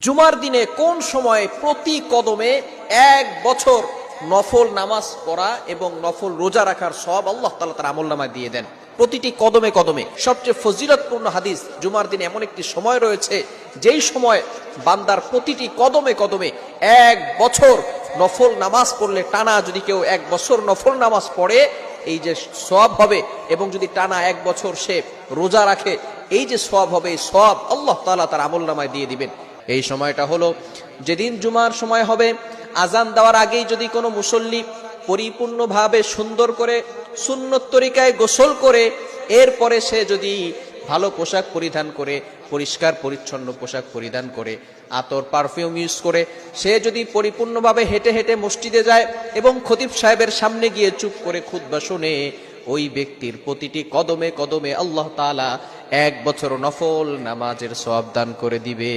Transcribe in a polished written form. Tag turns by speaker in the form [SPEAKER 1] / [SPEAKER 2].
[SPEAKER 1] জুমার দিনে কোন সময়ে প্রতি কদমে 1 বছর নফল নামাজ পড়া এবং নফল রোজা রাখার সওয়াব আল্লাহ তাআলা তার আমলনামায় দিয়ে দেন। প্রতিটি কদমে কদমে সবচেয়ে ফজিলতপূর্ণ হাদিস, জুমার দিনে এমন একটি সময় রয়েছে যেই সময় বান্দার প্রতিটি কদমে কদমে 1 বছর নফল নামাজ পড়লে, টানা যদি কেউ 1 বছর নফল নামাজ পড়ে এই যে সওয়াব হবে, এবং যদি টানা 1 বছর সে রোজা রাখে এই যে সওয়াব হবে, এই সওয়াব আল্লাহ তাআলা তার আমলনামায় দিয়ে দিবেন। এই সময়টা হলো যেদিন জুমার সময় হবে, আজান দেওয়ার আগেই যদি কোনো মুসল্লি পরিপূর্ণভাবে সুন্দর করে সুন্নত তরিকায় গোসল করে এরপরে সে যদি ভালো পোশাক পরিধান করে, পরিষ্কার পরিচ্ছন্ন পোশাক পরিধান করে, আতর পারফিউম ইউজ করে সে যদি পরিপূর্ণভাবে হেঁটে হেঁটে মসজিদে যায় এবং খতিব সাহেবের সামনে গিয়ে চুপ করে খুতবা শুনে, ওই ব্যক্তির প্রতিটি কদমে কদমে আল্লাহ তাআলা 1 বছর নফল নামাজের সওয়াব দান করে দিবে।